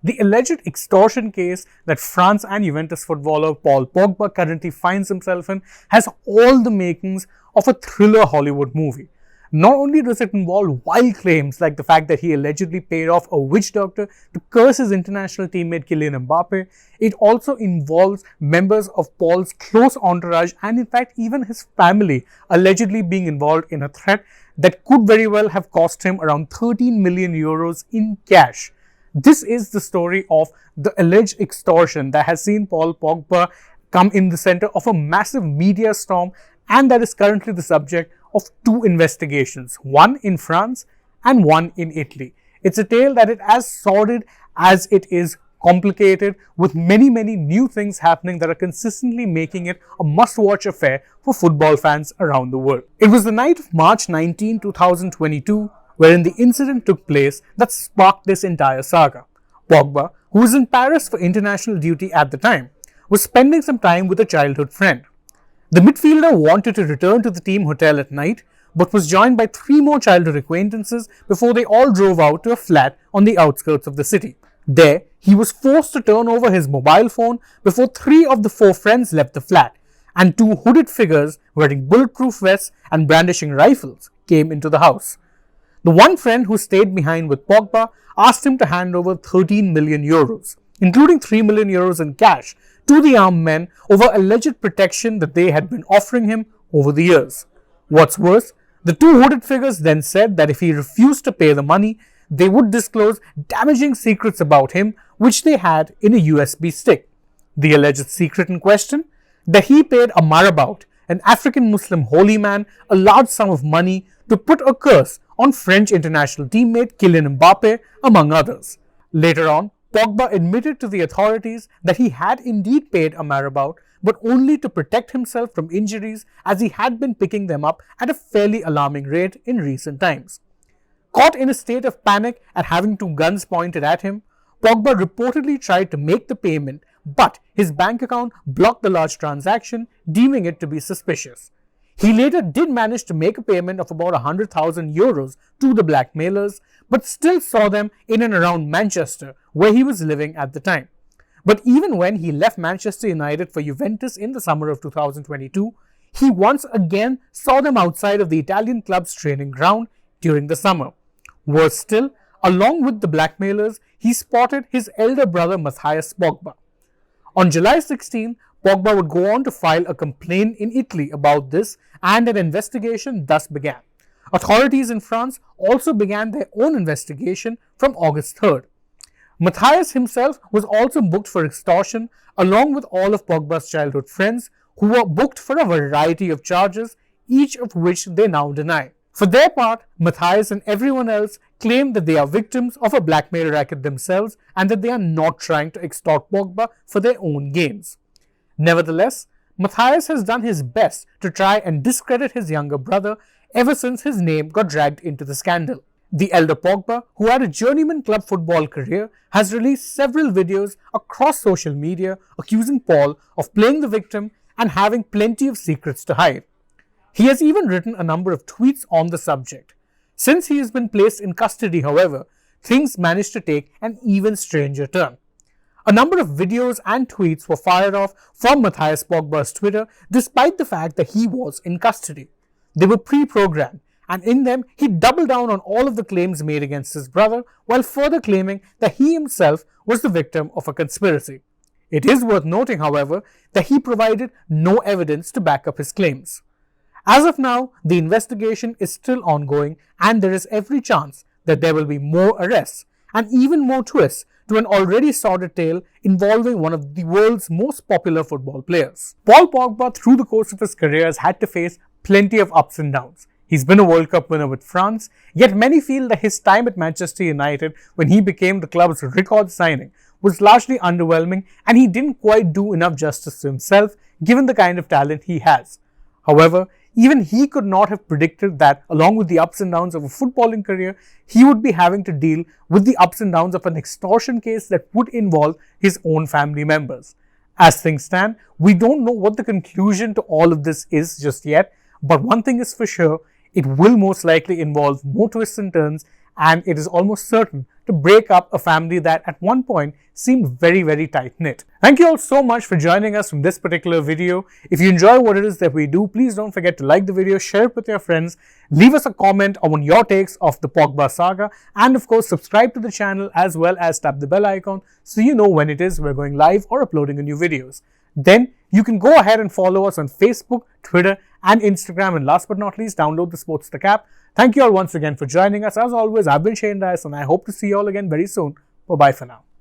The alleged extortion case that France and Juventus footballer Paul Pogba currently finds himself in has all the makings of a thriller Hollywood movie. Not only does it involve wild claims like the fact that he allegedly paid off a witch doctor to curse his international teammate Kylian Mbappe, it also involves members of Paul's close entourage and in fact even his family allegedly being involved in a threat that could very well have cost him around 13 million euros in cash. This is the story of the alleged extortion that has seen Paul Pogba come in the center of a massive media storm and that is currently the subject of two investigations, one in France and one in Italy. It's a tale that is as sordid as it is complicated, with many new things happening that are consistently making it a must-watch affair for football fans around the world. It was the night of March 19, 2022, wherein the incident took place that sparked this entire saga. Pogba, who was in Paris for international duty at the time, was spending some time with a childhood friend. The midfielder wanted to return to the team hotel at night, but was joined by three more childhood acquaintances before they all drove out to a flat on the outskirts of the city. There, he was forced to turn over his mobile phone before three of the four friends left the flat, and two hooded figures wearing bulletproof vests and brandishing rifles came into the house. The one friend who stayed behind with Pogba asked him to hand over 13 million euros, including 3 million euros in cash, to the armed men over alleged protection that they had been offering him over the years. What's worse, the two hooded figures then said that if he refused to pay the money, they would disclose damaging secrets about him which they had in a USB stick. The alleged secret in question? That he paid a marabout, an African Muslim holy man, a large sum of money to put a curse on French international teammate Kylian Mbappe, among others. Later on, Pogba admitted to the authorities that he had indeed paid a marabout, but only to protect himself from injuries, as he had been picking them up at a fairly alarming rate in recent times. Caught in a state of panic at having two guns pointed at him, Pogba reportedly tried to make the payment, but his bank account blocked the large transaction, deeming it to be suspicious. He later did manage to make a payment of about 100,000 euros to the blackmailers, but still saw them in and around Manchester, where he was living at the time. But even when he left Manchester United for Juventus in the summer of 2022, he once again saw them outside of the Italian club's training ground during the summer. Worse still, along with the blackmailers, he spotted his elder brother Matthias Pogba. On July 16, Pogba would go on to file a complaint in Italy about this, and an investigation thus began. Authorities in France also began their own investigation from August 3rd. Matthias himself was also booked for extortion, along with all of Pogba's childhood friends, who were booked for a variety of charges, each of which they now deny. For their part, Matthias and everyone else claim that they are victims of a blackmail racket themselves and that they are not trying to extort Pogba for their own gains. Nevertheless, Matthias has done his best to try and discredit his younger brother ever since his name got dragged into the scandal. The elder Pogba, who had a journeyman club football career, has released several videos across social media accusing Paul of playing the victim and having plenty of secrets to hide. He has even written a number of tweets on the subject. Since he has been placed in custody, however, things managed to take an even stranger turn. A number of videos and tweets were fired off from Matthias Pogba's Twitter despite the fact that he was in custody. They were pre-programmed, and in them he doubled down on all of the claims made against his brother while further claiming that he himself was the victim of a conspiracy. It is worth noting, however, that he provided no evidence to back up his claims. As of now, the investigation is still ongoing and there is every chance that there will be more arrests and even more twists to an already sordid tale involving one of the world's most popular football players. Paul Pogba, through the course of his career, has had to face plenty of ups and downs. He's been a World Cup winner with France, yet many feel that his time at Manchester United, when he became the club's record signing, was largely underwhelming and he didn't quite do enough justice to himself given the kind of talent he has. However, even he could not have predicted that, along with the ups and downs of a footballing career, he would be having to deal with the ups and downs of an extortion case that would involve his own family members. As things stand, we don't know what the conclusion to all of this is just yet, but one thing is for sure, it will most likely involve more twists and turns and it is almost certain to break up a family that at one point seemed very, very tight-knit. Thank you all so much for joining us from this particular video. If you enjoy what it is that we do, please don't forget to like the video, share it with your friends, leave us a comment on your takes of the Pogba saga, and of course subscribe to the channel as well as tap the bell icon so you know when it is we're going live or uploading new videos. Then you can go ahead and follow us on Facebook, Twitter and Instagram, and last but not least, download the AajTak app. Thank you all once again for joining us. As always, I've been Shane Dias and I hope to see you all again very soon. Bye-bye for now.